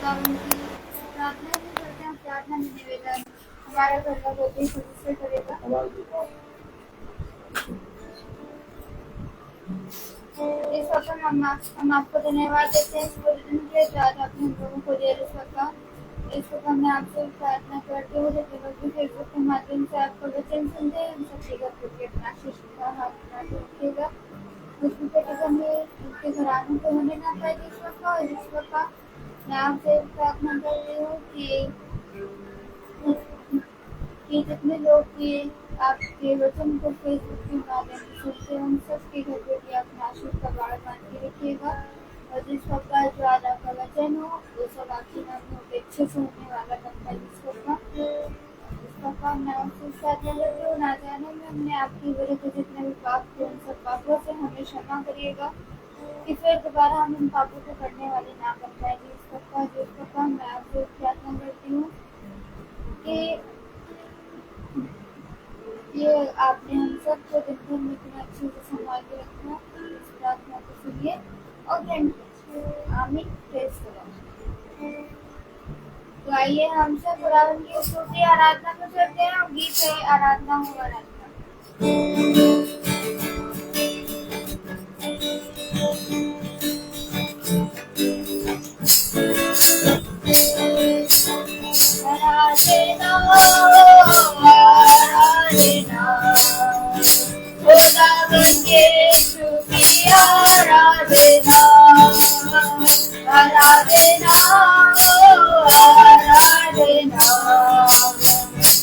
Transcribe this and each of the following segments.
खुदावन की प्रार्थना भी करते हैं। प्रार्थना में निवेदन हमारा घर का कोई भी सदस्य करेगा। इस वक्त हम आपको धन्यवाद देते हैं इस पूरे दिन के लिए आज आपने हम लोगों को दिया इस वक्त मैं आपसे प्रार्थना करती हूँ जब लोग भी फेसबुक के माध्यम से आपको वचन सुनते हैं उन सबके घर प्रति अपना आशीष का हाथ बना के रखिएगा। उसके में उनके घरानों को होने ना पाए इस वक्त मैं आपसे प्रार्थना कर रही हूँ कि जितने लोग भी आपके वचन को फेसबुक के माध्यम से सुनते हैं उन सबके घर पे भी अपना आशीष का बाढ़ बांध के रखिएगा। और जिस वक्त जो आज आपका वचन हो वो सब आपके नाम में अपेक्षा से होने वाला बनता है। इस वक्त मैं आपसे प्रार्थना करती हूँ ना जाने में हमने आपकी विरुद्ध जितने भी पाप किए उन सब पापों से हमें क्षमा करिएगा कि फिर दोबारा हम उन पापों को करने वाले ना बन पाएंगे। इस वक्त मैं आपसे प्रार्थना करती हूँ कि ये आपने हम सबको दिन भर में इतना अच्छे से संभाल के रखा। इस प्रार्थना को सुनिए और आमीन। Praise the Lord. तो आइए हम सब खुदावन की स्तुति आराधना में चलते हैं और गीत है आराधना हो आराधना। आराधना खुदावन की स्तुति आराधना आराधना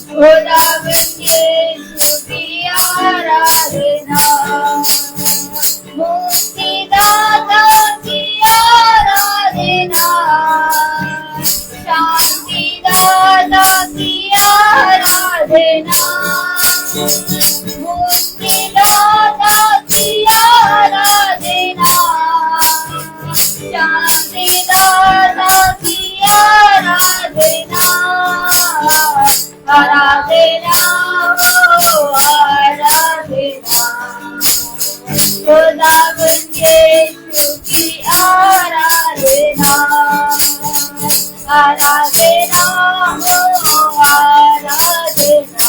खुदावन की स्तुति आराधना मुक्तिदाता की आराधना शांतिदाता की आराधना मुक्तिदाता की आराधना शांतिदाता की आराधना आराधना आराधना खुदावन की स्तुति आराधना आराधना आराधना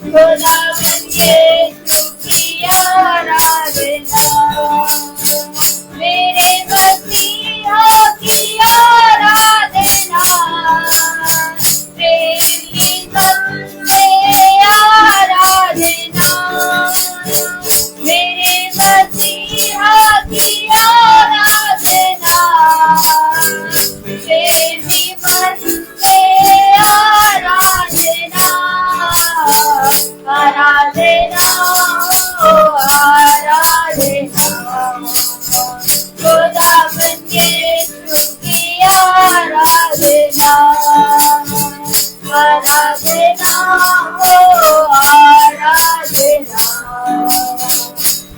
खुदावन की स्तुति आराधना मेरे मसीहा की आराधना तेरी बंदे आराधना मेरे मसीहा की आराधना तेरी बंदे आराधना आराधना आराधना खुदावन की स्तुति आराधना आराधना आराधना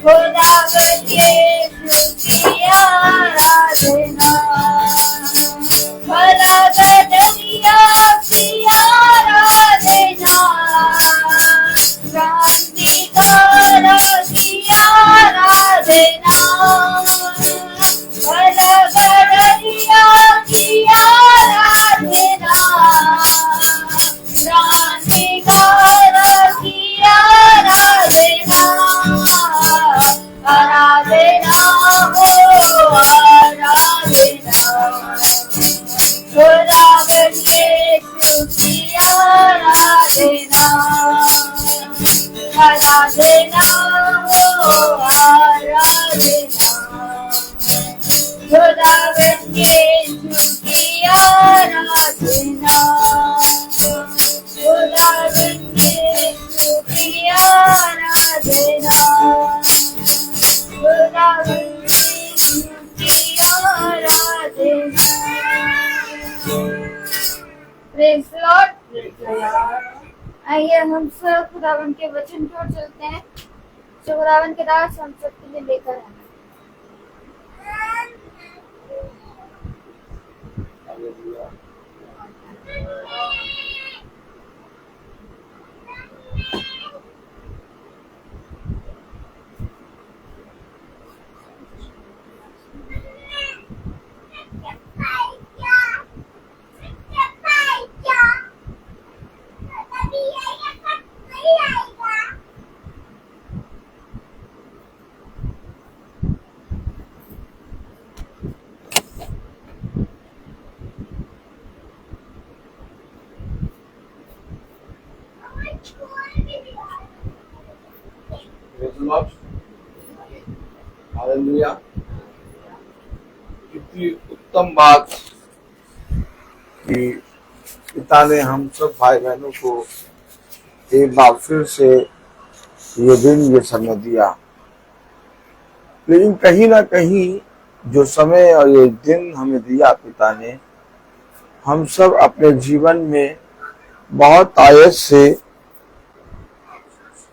खुदावन की स्तुति आराधना भला बदलिया की आराधना क्रांतिकारा की आराधना भला बदलिया की आराधना क्रांतिकारा की आराधना आराधना हो आराधना खुदावन की स्तुति आराधना आराधना हो आराधना खुदावन की स्तुति आराधना खुदावन की स्तुति आराधना खुदावन की स्तुति आराधना। Praise the Lord. आइए हम सब खुदावन के वचन की ओर चलते हैं जो खुदावन के दास हम सबके लिए लेकर आए। उत्तम बात कि पिता ने हम सब भाई बहनों को एक बार फिर से ये दिन ये समय दिया। लेकिन कहीं ना कहीं जो समय और ये दिन हमें दिया पिता ने, हम सब अपने जीवन में बहुत आयत से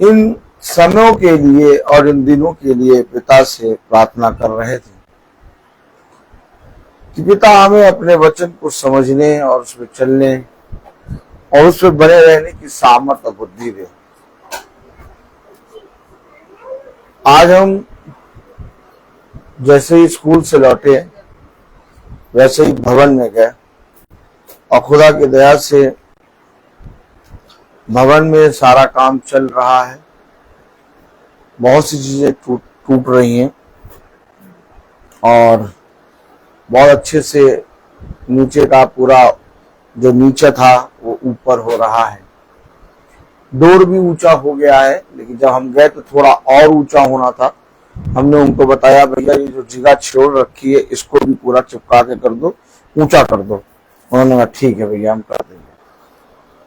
इन समयों के लिए और इन दिनों के लिए पिता से प्रार्थना कर रहे थे कि पिता हमें अपने वचन को समझने और उसमें चलने और उसमें बने रहने की सामर्थ्य और बुद्धि दे। आज हम जैसे ही स्कूल से लौटे वैसे ही भवन में गए और खुदा की दया से भवन में सारा काम चल रहा है। बहुत सी चीजें टूट रही हैं और बहुत अच्छे से नीचे का पूरा जो नीचे था वो ऊपर हो रहा है। डोर भी ऊंचा हो गया है, लेकिन जब हम गए तो थोड़ा और ऊंचा होना था। हमने उनको बताया भैया ये जो जगह छोड़ रखी है इसको भी पूरा चिपका के कर दो, ऊंचा कर दो। उन्होंने कहा ठीक है भैया हम कर देंगे।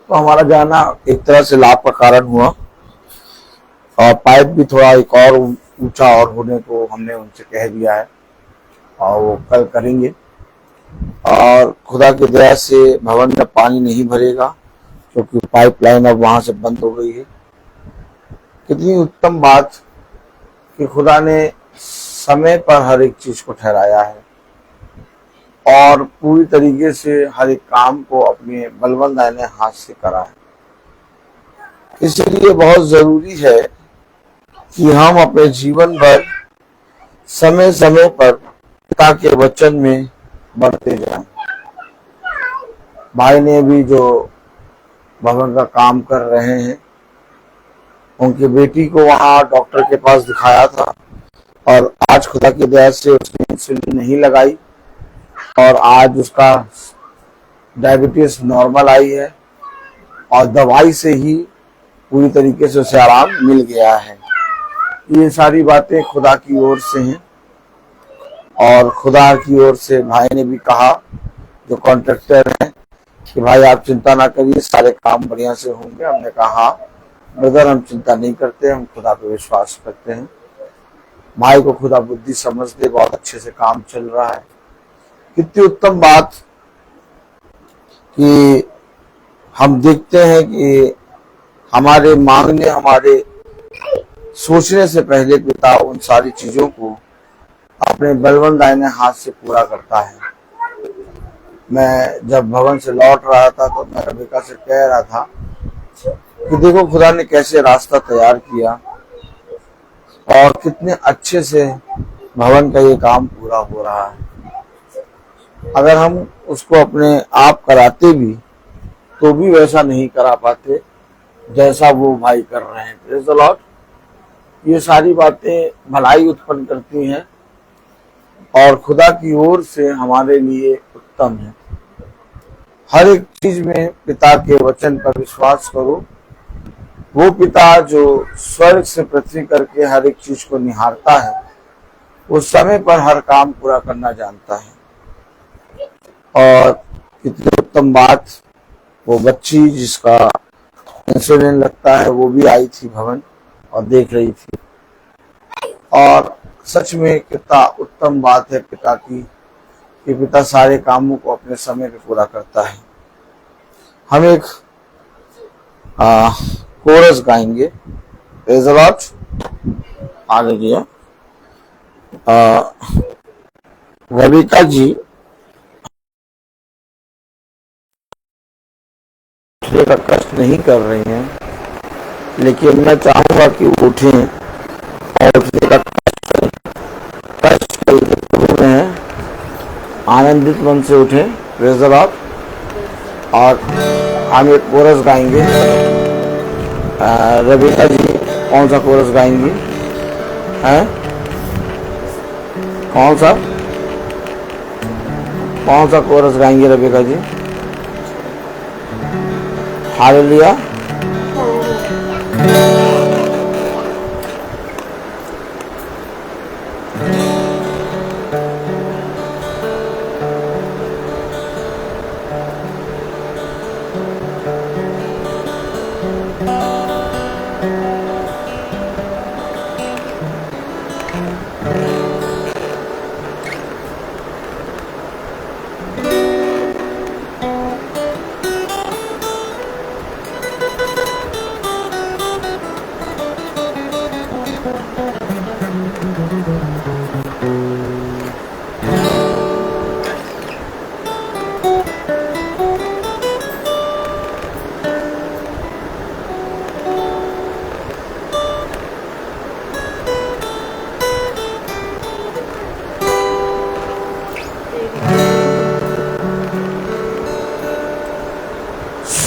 तो हमारा जाना एक तरह से लाभ का कारण हुआ और पाइप भी थोड़ा एक और ऊंचा और होने को हमने उनसे कह दिया है और वो कल करेंगे। और खुदा की दया से भवन में पानी नहीं भरेगा क्योंकि पाइपलाइन अब वहां से बंद हो गई है। कितनी उत्तम बात कि खुदा ने समय पर हर एक चीज को ठहराया है और पूरी तरीके से हर एक काम को अपने बलवंत दाहिने हाथ से करा है। इसलिए बहुत जरूरी है कि हम अपने जीवन भर समय समय पर पिता के वचन में बढ़ते जाएं। भाई ने भी जो भवन का काम कर रहे हैं, उनकी बेटी को वहां डॉक्टर के पास दिखाया था और आज खुदा की दया से उसने इंसुलिन नहीं लगाई और आज उसका डायबिटीज नॉर्मल आई है और दवाई से ही पूरी तरीके से उसे आराम मिल गया है। ये सारी बातें खुदा की ओर से हैं और खुदा की ओर से भाई ने भी कहा जो कॉन्ट्रैक्टर है कि भाई आप चिंता ना करिए, सारे काम बढ़िया से होंगे। हमने कहा ब्रदर हम चिंता नहीं करते, हम खुदा पे विश्वास करते हैं। भाई को खुदा बुद्धि समझ दे, बहुत अच्छे से काम चल रहा है। कितनी उत्तम बात कि हम देखते हैं कि हमारे मांगने हमारे सोचने से पहले पिता उन सारी चीजों को अपने बलवंत दाहिने हाथ से पूरा करता है। मैं जब भवन से लौट रहा था तो मैं रबिका से कह रहा था कि देखो खुदा ने कैसे रास्ता तैयार किया और कितने अच्छे से भवन का ये काम पूरा हो रहा है। अगर हम उसको अपने आप कराते भी तो भी वैसा नहीं करा पाते जैसा वो भाई कर रहे हैं। Praise the Lord. ये सारी बातें भलाई उत्पन्न करती हैं और खुदा की ओर से हमारे लिए उत्तम है। हर एक चीज में पिता के वचन पर विश्वास करो। वो पिता जो स्वर्ग से पृथ्वी करके हर एक चीज को निहारता है, वो समय पर हर काम पूरा करना जानता है। और कितनी उत्तम बात, वो बच्ची जिसका इंसुलिन लगता है वो भी आई थी भवन और देख रही थी। और सच में कितना उत्तम बात है पिता की कि पिता सारे कामों को अपने समय पे पूरा करता है। हम एक कोरस गाएंगे। Praise the Lord. Hallelujah. Ravika ji का कष्ट नहीं कर रही हैं, लेकिन मैं चाहूंगा कि वो उठें और कष्ट प्रभु में है, आनंदित मन से उठें। Praise the Lord. और हम एक कोरस गाएंगे। रविका जी कौन सा कोरस गाएंगी? हैं? कौन सा कोरस गाएंगे रविका जी? हालेलुया।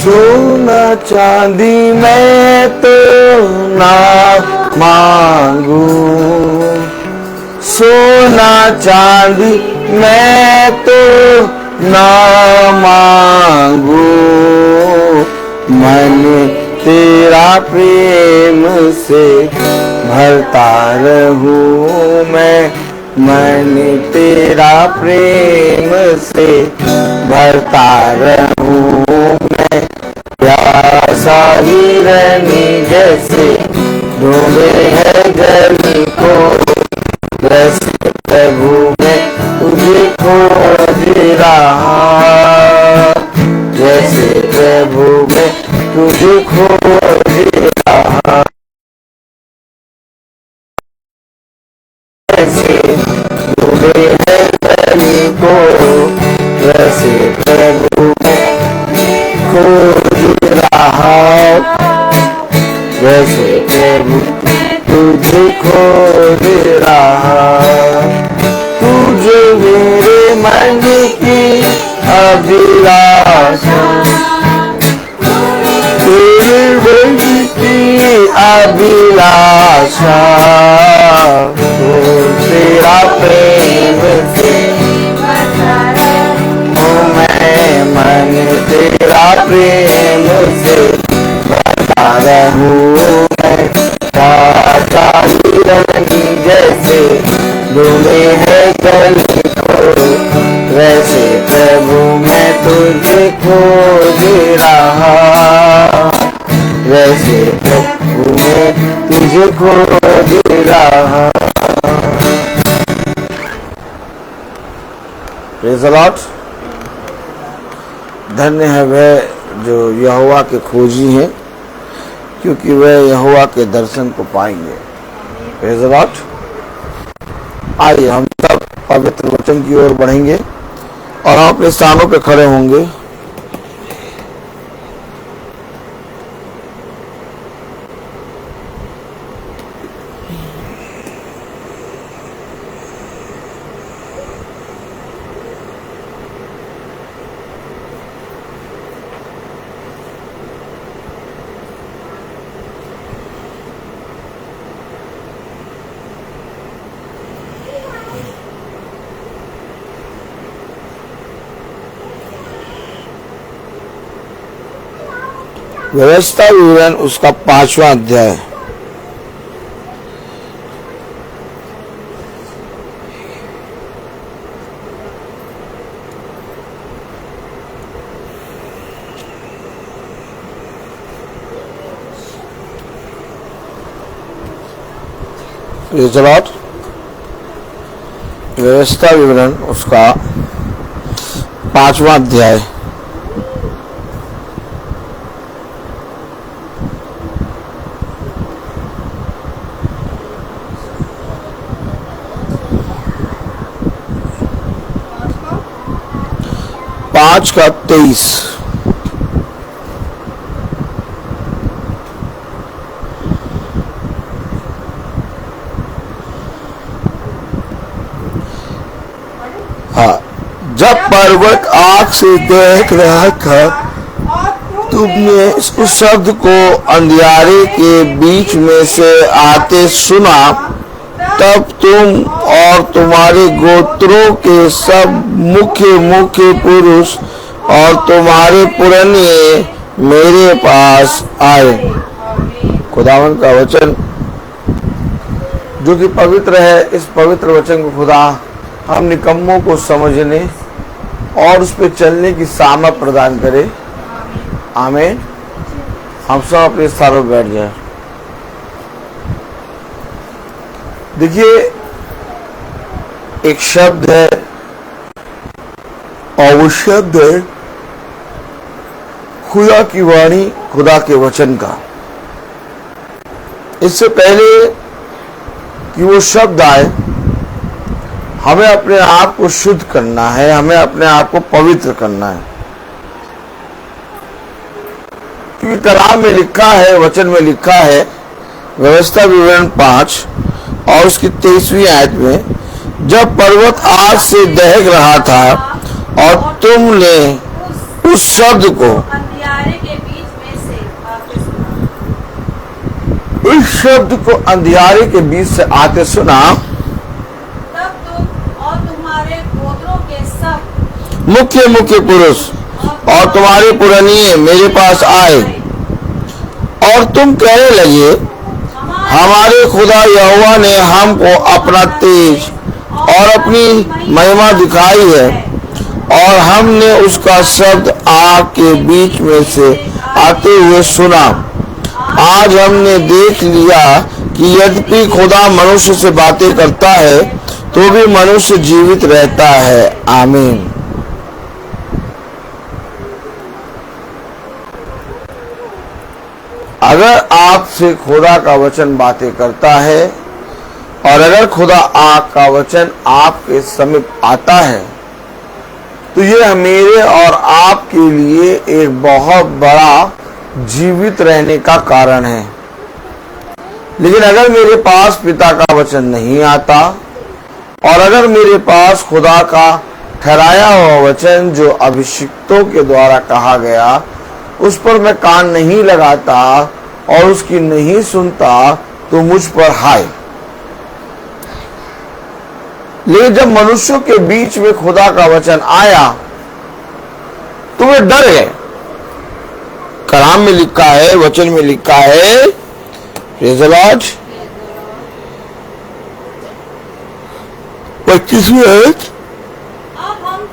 सोना चांदी मैं तो ना मांगू, सोना चांदी मैं तो ना मांगू, मन तेरा प्रेम से भरता रहूं मैं, मन तेरा प्रेम से भरता रहूं मैं। प्यासा हिरनी जैसे ढूंढे है जल को, वैसे प्रभु मैं तुझे खोज रहा, जैसे प्रभु मैं तुझे खोज रहा, वैसे ढूंढे है जल को, वैसे प्रभु मैं खोज रहा, जैसे प्रभु तुझे खोज रहा। तुझे मेरे मन की अभिलाषा, तेरे मन की अभिलाषा, तेरा प्रेम से मैं, मन तेरा प्रेम से भरता रहूं मैं। प्यासा हिरनी जैसे ढूंढे है जल को, वैसे प्रभु मैं तुझे खोज रहा, वैसे प्रभु मैं तुझे खोज रहा। Praise the Lord. धन्य है वह जो यहोवा के खोजी हैं, क्योंकि वह यहोवा के दर्शन को पाएंगे। Praise the Lord. आइए हम सब पवित्र वचन की ओर बढ़ेंगे और हम अपने स्थानों पे खड़े होंगे। व्यवस्था विवरण उसका 5वां अध्याय। Praise the Lord. व्यवस्था विवरण उसका 5वां अध्याय। पाँच का 23। हाँ, जब पर्वत आग से देख रहा था, तुमने उस शब्द को अंधियारे के बीच में से आते सुना, तब तुम और तुम्हारे गोत्रों के सब मुख्य पुरुष और तुम्हारे पुरनिये मेरे पास आए। खुदावन का वचन जो कि पवित्र है, इस पवित्र वचन को खुदा हम निकम्मों को समझने और उस पर चलने की सामर्थ प्रदान करे। आमीन। हम सब अपने स्थानों पर बैठ जाए। देखिए, एक शब्द है और वो शब्द है खुदा की वाणी, खुदा के वचन का। इससे पहले कि वो शब्द आए, हमें अपने आप को शुद्ध करना है, हमें अपने आप को पवित्र करना है। क्योंकि कलाम में लिखा है, वचन में लिखा है, व्यवस्था विवरण 5 और उसकी 23वीं आयत में, जब पर्वत आग से दहक रहा था और तुमने उस शब्द को अंधियारे के इस शब्द को अंधियारे के बीच से आते सुना, तब तुम और तुम्हारे गोत्रों के सब मुख्य मुख्य पुरुष और तुम्हारे पुरानिये मेरे पास आए और तुम कहने लगे, हमारे खुदा यहोवा ने हमको अपना तेज और अपनी महिमा दिखाई है और हमने उसका शब्द आग के बीच में से आते हुए सुना। आज हमने देख लिया कि यद्यपि खुदा मनुष्य से बातें करता है तो भी मनुष्य जीवित रहता है। आमीन। अगर आपसे खुदा का वचन बातें करता है और अगर खुदा आग का वचन आपके समीप आता है तो ये मेरे और आपके लिए एक बहुत बड़ा जीवित रहने का कारण है। लेकिन अगर मेरे पास पिता का वचन नहीं आता और अगर मेरे पास खुदा का ठहराया हुआ वचन जो अभिषिक्तों के द्वारा कहा गया उस पर मैं कान नहीं लगाता और उसकी नहीं सुनता तो मुझ पर हाय। लेकिन जब मनुष्यों के बीच में खुदा का वचन आया तो वे डर गए। कलाम में लिखा है, वचन में लिखा है, प्रेज़ द लॉर्ड, 25वीं आयत, अब हम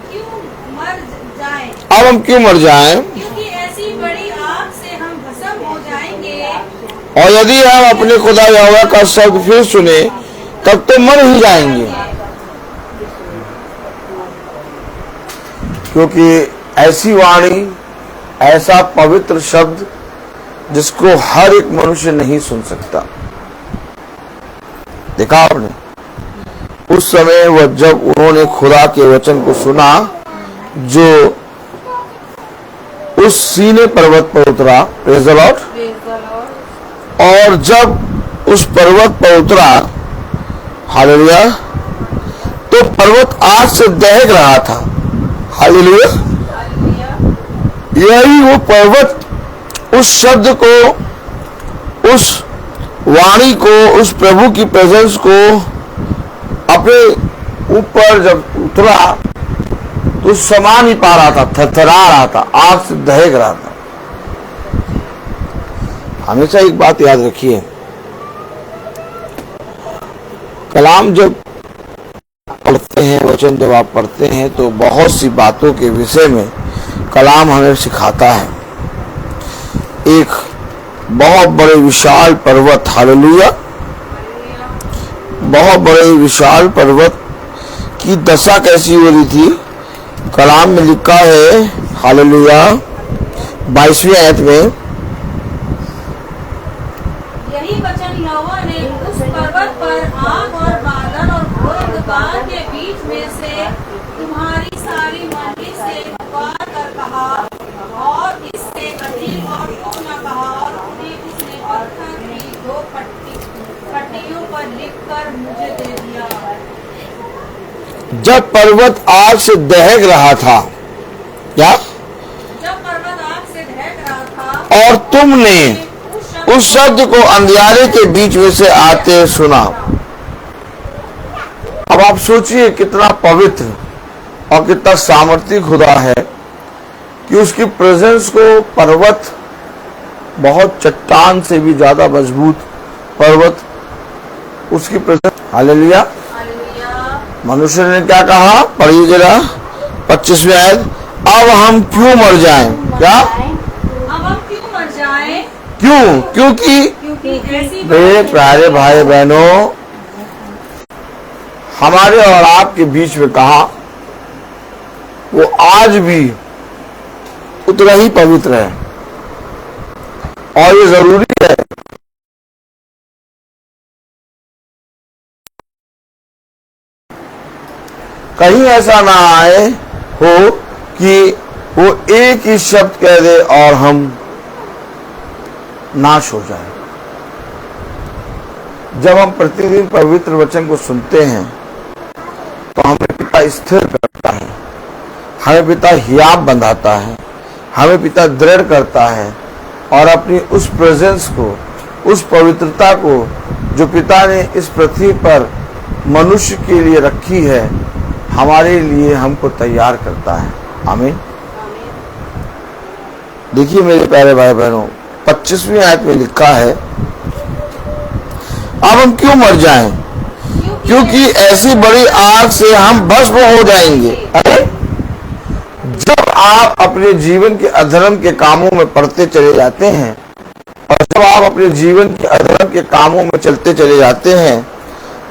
क्यों मर जाएं? क्योंकि ऐसी बड़ी आग से हम भस्म हो जाएंगे। और यदि हम अपने खुदा यहोवा का शब्द फिर सुने तब तो मर ही जाएंगे। क्योंकि ऐसी वाणी, ऐसा पवित्र शब्द जिसको हर एक मनुष्य नहीं सुन सकता। देखा आपने, उस समय वह जब उन्होंने खुदा के वचन को सुना जो उस सीने पर्वत पर उतरा, प्रेज़ द लॉर्ड, और जब उस पर्वत पर उतरा, हालेलुया, तो पर्वत आग से दहक रहा था। हालेलुया। यही वो पर्वत उस शब्द को, उस वाणी को, उस प्रभु की प्रेजेंस को अपने ऊपर जब उतरा तो समा नहीं पा रहा था, थरथरा रहा था, आग से दहक रहा था। हमेशा एक बात याद रखिए, कलाम जब पढ़ते हैं, वचन जब आप पढ़ते हैं तो बहुत सी बातों के विषय में कलाम हमें सिखाता है। एक बहुत बड़े विशाल पर्वत, हालेलुया, बहुत बड़े विशाल पर्वत की दशा कैसी हो रही थी, कलाम में लिखा है, हालेलुया, 22वीं आयत में, यही वचन यहोवा ने उस पर्वत पर आग और बादल और घोर अंधकार के बीच में से तुम्हारी सारी मंडली से पुकार कर कहा और इससे अधिक और क्यों न कहा। और उन्हें उसने पत्थर की 2 पट्टियों पर लिखकर मुझे दे दिया। जब पर्वत आग से दहक रहा था, क्या? जब पर्वत आग से दहक रहा था और तुमने उस शब्द को अंधियारे के बीच में से आते सुना। अब आप सोचिए कितना पवित्र और कितना सामर्थ्य खुदा है कि उसकी प्रेजेंस को पर्वत, बहुत चट्टान से भी ज्यादा मजबूत पर्वत, उसकी प्रेजेंस, हालेलुया। मनुष्य ने क्या कहा, पढ़िए जरा 25वीं आयत, अब हम क्यों मर जाएं? क्या? अब हम क्यों मर जाएं? क्यों? क्योंकि मेरे प्यारे भाई बहनों, हमारे और आपके बीच में कहा वो आज भी उतना ही पवित्र है और ये जरूरी है कहीं ऐसा ना आए हो कि वो एक ही शब्द कह दे और हम नाश हो जाए। जब हम प्रतिदिन पवित्र वचन को सुनते हैं तो हमें पिता स्थिर करता है, हमें पिता हियाब बंधाता है, हमें पिता दृढ़ करता है और अपनी उस प्रेजेंस को, उस पवित्रता को जो पिता ने इस पृथ्वी पर मनुष्य के लिए रखी है, हमारे लिए हमको तैयार करता है। आमीन। देखिए मेरे प्यारे भाई बहनों, 25वीं आयत में लिखा है, अब हम क्यों मर जाएं? क्योंकि ऐसी बड़ी आग से हम भस्म हो जाएंगे। अरे जब आप अपने जीवन के अधर्म के कामों में पड़ते चले जाते हैं और जब आप अपने जीवन के अधर्म के कामों में चलते चले जाते हैं,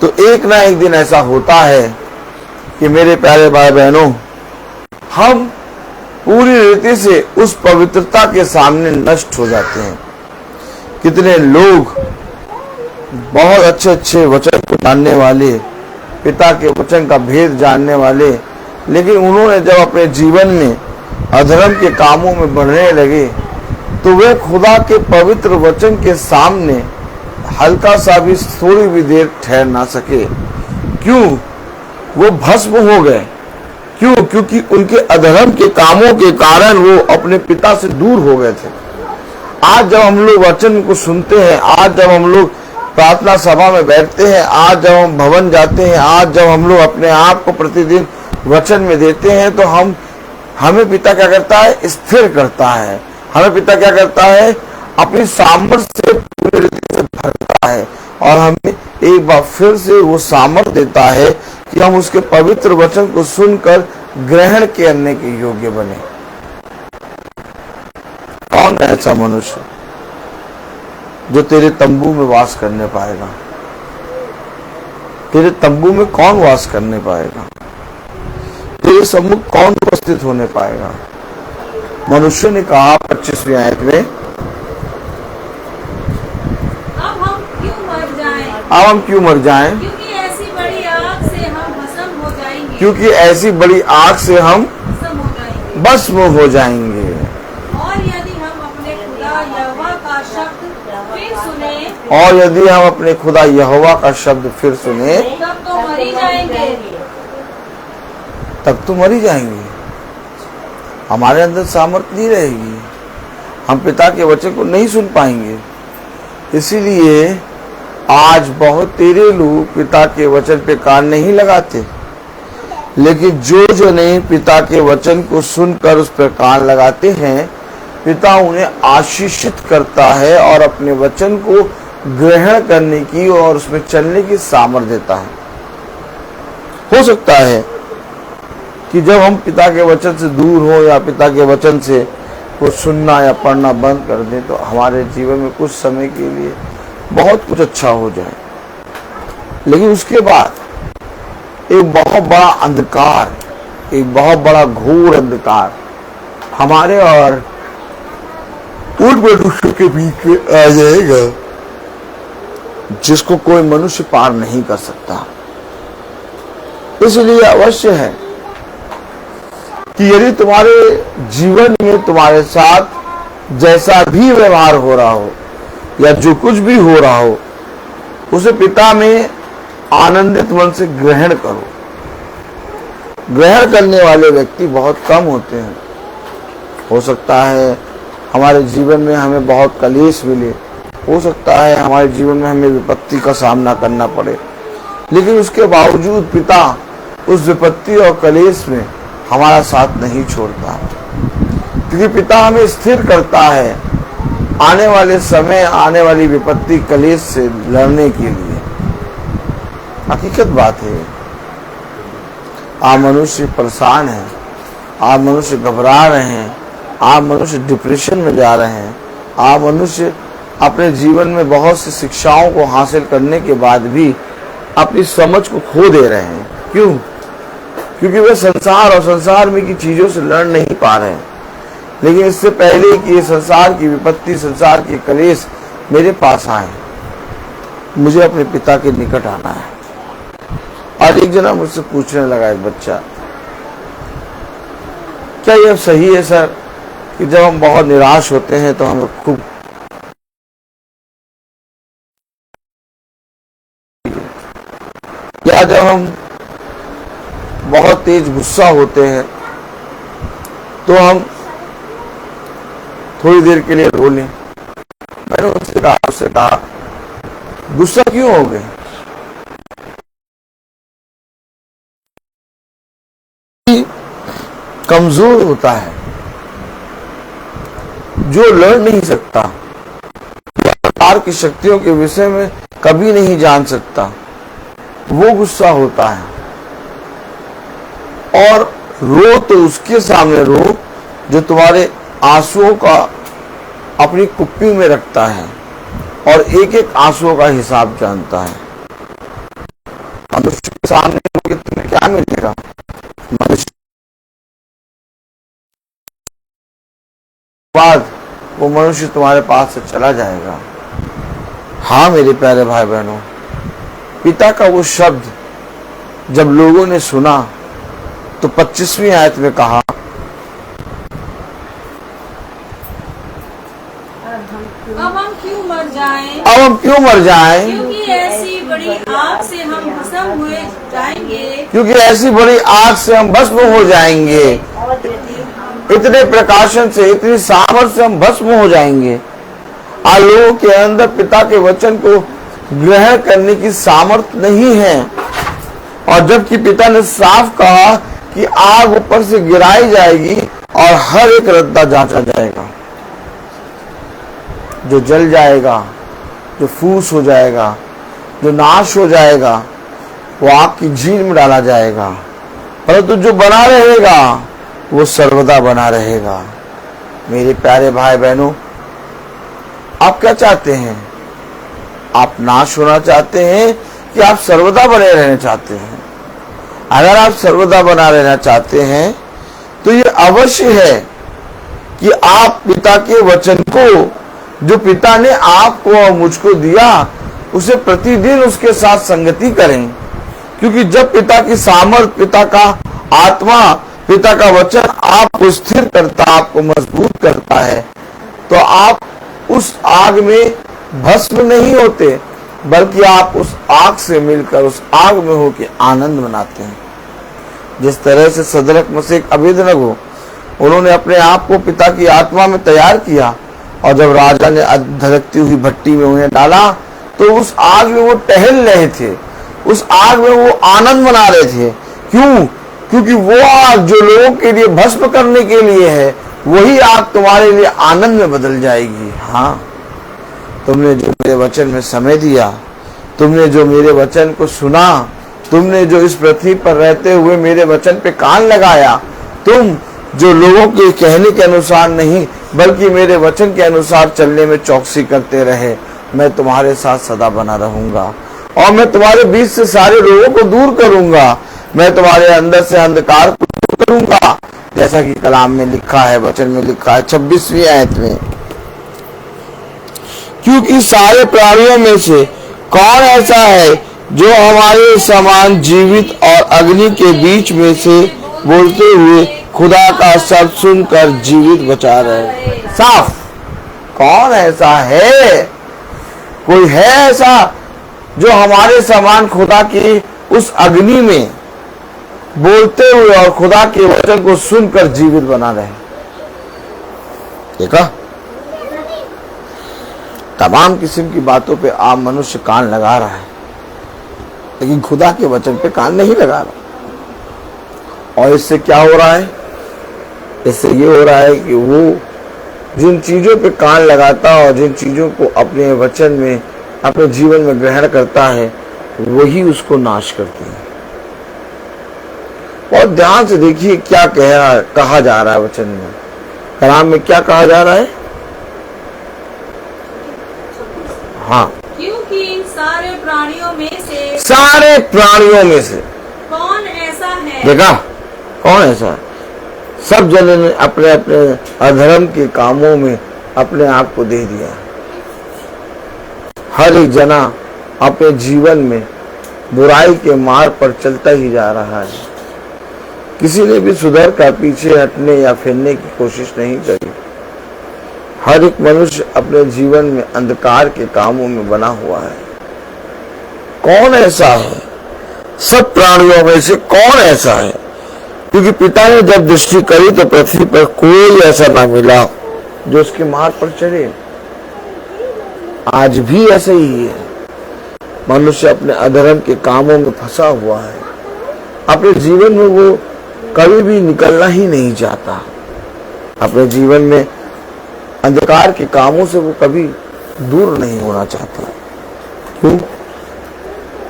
तो एक ना एक दिन ऐसा होता है कि मेरे प्यारे भाई बहनों, हम पूरी रीति से उस पवित्रता के सामने नष्ट हो जाते हैं। कितने लोग बहुत अच्छे अच्छे वचन को जानने वाले, पिता के वचन का भेद जानने वाले, लेकिन उन्होंने जब अपने जीवन में अधर्म के कामों में बढ़ने लगे तो वे खुदा के पवित्र वचन के सामने हल्का सा भी, थोड़ी भी देर ठहर ना सके। क्यों? वो भस्म हो गए। क्यों? क्योंकि उनके अधर्म के कामों के कारण वो अपने पिता से दूर हो गए थे। आज जब हम लोग वचन को सुनते हैं, आज जब हम लोग प्रार्थना सभा में बैठते हैं, आज जब हम भवन जाते हैं, आज जब हम लोग अपने आप को प्रतिदिन वचन में देते हैं, तो हमें पिता क्या करता है? स्थिर करता है। हमें पिता क्या करता है? अपनी सामर्थ्य से पूरी रीति से भरता है और हमें एक बार फिर से वो सामर्थ्य देता है कि हम उसके पवित्र वचन को सुनकर ग्रहण करने के योग्य बने। कौन है ऐसा मनुष्य जो तेरे तंबू में वास करने पाएगा? तेरे तंबू में कौन वास करने पाएगा? तेरे सम्मुख कौन उपस्थित होने पाएगा? मनुष्य ने कहा 25वीं आयत में, अब हम क्यों मर जाएं? अब हम क्यों मर जाएं? क्योंकि ऐसी बड़ी आग से हम भस्म हो जाएंगे। क्योंकि ऐसी बड़ी आग से हम भस्म हो जाएंगे। भस्म हो जाएंगे। और यदि हम अपने खुदा यहोवा का शब्द फिर सुने, और यदि हम अपने खुदा यहोवा का शब्द फिर सुने, तब तो मर ही जाएंगे। तब तो मर ही जाएंगे। हमारे अंदर सामर्थ्य नहीं रहेगी, हम पिता के वचन को नहीं सुन पाएंगे। इसीलिए आज बहुत तेरे लोग पिता के वचन पे कान नहीं लगाते, लेकिन जो जने पिता के वचन को सुनकर उस पर कान लगाते हैं, पिता उन्हें आशीषित करता है और अपने वचन को ग्रहण करने की और उसमें चलने की सामर्थ्य देता है। हो सकता है कि जब हम पिता के वचन से दूर हो या पिता के वचन से कुछ सुनना या पढ़ना बंद कर दें, तो हमारे जीवन में कुछ समय के लिए बहुत कुछ अच्छा हो जाए, लेकिन उसके बाद एक बहुत बड़ा अंधकार, एक बहुत बड़ा घोर अंधकार हमारे और उन मनुष्यों के बीच में आ जाएगा जिसको कोई मनुष्य पार नहीं कर सकता। इसलिए अवश्य है कि यदि तुम्हारे जीवन में तुम्हारे साथ जैसा भी व्यवहार हो रहा हो या जो कुछ भी हो रहा हो, उसे पिता में आनंदित मन से ग्रहण करो। ग्रहण करने वाले व्यक्ति बहुत कम होते हैं। हो सकता है हमारे जीवन में हमें बहुत कलेश मिले, हो सकता है हमारे जीवन में हमें विपत्ति का सामना करना पड़े, लेकिन उसके बावजूद पिता उस विपत्ति और कलेश में हमारा साथ नहीं छोड़ता, क्योंकि पिता हमें स्थिर करता है आने वाले समय, आने वाली विपत्ति कलेश से लड़ने के लिए। हकीकत बात है। आप मनुष्य परेशान हैं, आप मनुष्य घबरा रहे हैं, आप मनुष्य डिप्रेशन में जा रहे हैं, आप मनुष्य अपने जीवन में बहुत सी शिक्षाओं को हासिल करने के बाद भी अपनी समझ को खो दे रहे हैं। क्यों? क्योंकि वे संसार और संसार में की चीजों से लड़ नहीं पा रहे हैं। लेकिन इससे पहले कि ये संसार की विपत्ति, संसार के कलेश मेरे पास आए, मुझे अपने पिता के निकट आना है। आज एक जना मुझसे पूछने लगा, एक बच्चा, क्या यह सही है सर कि जब हम बहुत निराश होते हैं तो हम खूब या जब हम बहुत तेज गुस्सा होते हैं तो हम थोड़ी देर के लिए रो लें? मैंने उससे कहा गुस्सा क्यों हो गए? कमजोर होता है, जो लड़ नहीं सकता, अवतार की शक्तियों के विषय में कभी नहीं जान सकता, वो गुस्सा होता है। और रो तो उसके सामने रो जो तुम्हारे आंसुओं का अपनी कुप्पी में रखता है और एक एक आंसुओं का हिसाब जानता है। मनुष्य के सामने रोगे तुम्हें क्या मिलेगा? मनुष्य बाद वो मनुष्य तुम्हारे पास से चला जाएगा। हाँ मेरे प्यारे भाई बहनों, पिता का वो शब्द जब लोगों ने सुना तो 25वीं आयत में कहा, अब हम क्यों मर जाएं? अब हम क्यों मर जाएं? क्योंकि ऐसी बड़ी आग से हम भस्म हुए जाएंगे। क्योंकि ऐसी बड़ी आग से हम भस्म हो जाएंगे। इतने प्रकाशन से, इतनी सामर्थ्य से हम भस्म हो जाएंगे। आज लोगों के अंदर पिता के वचन को ग्रहण करने की सामर्थ्य नहीं है। और जबकि पिता ने साफ कहा कि आग ऊपर से गिराई जाएगी और हर एक रद्दा जांचा जाएगा, जो जल जाएगा, जो फूस हो जाएगा, जो नाश हो जाएगा, वो आग की झील में डाला जाएगा। परंतु जो बना रहेगा वो सर्वदा बना रहेगा। मेरे प्यारे भाई बहनों, आप क्या चाहते हैं? आप नाश होना चाहते हैं कि आप सर्वदा बने रहना चाहते हैं? अगर आप सर्वदा बना रहना चाहते हैं तो ये अवश्य है कि आप पिता के वचन को, जो पिता ने आपको और मुझको दिया, उसे प्रतिदिन उसके साथ संगति करें। क्योंकि जब पिता की सामर्थ, पिता का आत्मा, पिता का वचन आपको स्थिर करता, आपको मजबूत करता है, तो आप उस आग में भस्म नहीं होते, बल्कि आप उस आग से मिलकर, उस आग में होकर आनंद मनाते हैं। जिस तरह से सदरक मसीह अबेदनगो, उन्होंने अपने आप को पिता की आत्मा में तैयार किया और जब राजा ने धधकती हुई भट्टी में उन्हें डाला तो उस आग में वो टहल रहे थे, उस आग में वो आनंद मना रहे थे। क्यों? क्योंकि वो आग जो लोगों के लिए भस्म करने के लिए है, वही आग तुम्हारे लिए आनंद में बदल जाएगी। हाँ, तुमने जो मेरे वचन में समय दिया, तुमने जो मेरे वचन को सुना, तुमने जो इस पृथ्वी पर रहते हुए मेरे वचन पे कान लगाया, तुम जो लोगों के कहने के अनुसार नहीं बल्कि मेरे वचन के अनुसार चलने में चौकसी करते रहे, मैं तुम्हारे साथ सदा बना रहूंगा और मैं तुम्हारे बीच से सारे लोगों को दूर करूंगा। मैं तुम्हारे अंदर से अंधकार को दूर करूंगा, जैसा कि कलाम में लिखा है, वचन में लिखा है 26वीं आयत में, क्योंकि सारे प्राणियों में से कौन ऐसा है जो हमारे समान जीवित और अग्नि के बीच में से बोलते हुए खुदा का शब्द सुनकर जीवित बचा रहे? साफ, कौन ऐसा है? कोई है ऐसा जो हमारे समान खुदा की उस अग्नि में बोलते हुए और खुदा के वचन को सुनकर जीवित बना रहे? देखा, तमाम किस्म की बातों पे आप मनुष्य कान लगा रहा है, लेकिन खुदा के वचन पे कान नहीं लगा रहा। और इससे क्या हो रहा है? इससे ये हो रहा है कि वो जिन चीजों पे कान लगाता और जिन चीजों को अपने वचन में, अपने जीवन में ग्रहण करता है, वही उसको नाश करते हैं। और ध्यान से देखिए क्या कहा जा रहा है वचन में, कलाम में क्या कहा जा रहा है। हाँ, क्योंकि इन सारे प्राणियों में से, सारे प्राणियों में से कौन ऐसा है? देखा, कौन ऐसा है? सब जनों ने अपने अपने अधर्म के कामों में अपने आप को दे दिया। हर एक जना अपने जीवन में बुराई के मार्ग पर चलता ही जा रहा है। किसी ने भी सुधर कर पीछे हटने या फिरने की कोशिश नहीं करी। हर एक मनुष्य अपने जीवन में अंधकार के कामों में बना हुआ है। कौन ऐसा है? सब प्राणियों में से कौन ऐसा है? क्योंकि पिता ने जब दृष्टि करी तो पृथ्वी पर कोई ऐसा ना मिला जो उसके मार्ग पर चले। आज भी ऐसा ही है। मनुष्य अपने अधर्म के कामों में फंसा हुआ है। अपने जीवन में वो कभी भी निकलना ही नहीं चाहता। अपने जीवन में अंधकार के कामों से वो कभी दूर नहीं होना चाहता। क्यों?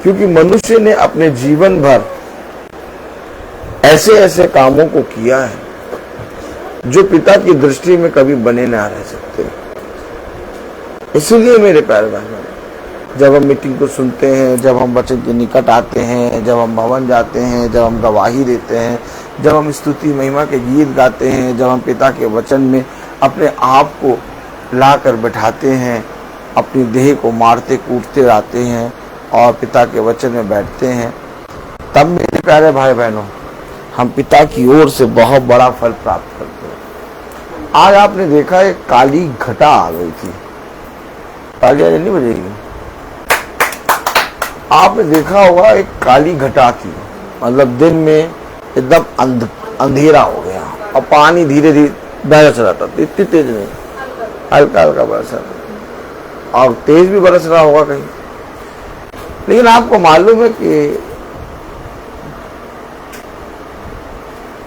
क्योंकि मनुष्य ने अपने जीवन भर ऐसे ऐसे कामों को किया है जो पिता की दृष्टि में कभी बने ना रह सकते। इसीलिए मेरे प्यारे भाइयों, जब हम मीटिंग को सुनते हैं, जब हम वचन के निकट आते हैं, जब हम भवन जाते हैं, जब हम गवाही देते हैं, जब हम स्तुति महिमा के गीत गाते हैं, जब हम पिता के वचन में अपने आप को लाकर बैठाते हैं, अपनी देह को मारते कूटते रहते हैं और पिता के वचन में बैठते हैं, तब मेरे प्यारे भाई बहनों हम पिता की ओर से बहुत बड़ा फल प्राप्त करते हैं। आज आपने देखा एक काली घटा आ गई थी। तालियां नहीं बजेगी। आपने देखा होगा एक काली घटा थी, मतलब दिन में एकदम अंधेरा हो गया और पानी धीरे धीरे बरस रहा था। इतनी तेज नहीं, हल्का हल्का बरस रहा था और तेज भी बरस रहा होगा कहीं। लेकिन आपको मालूम है कि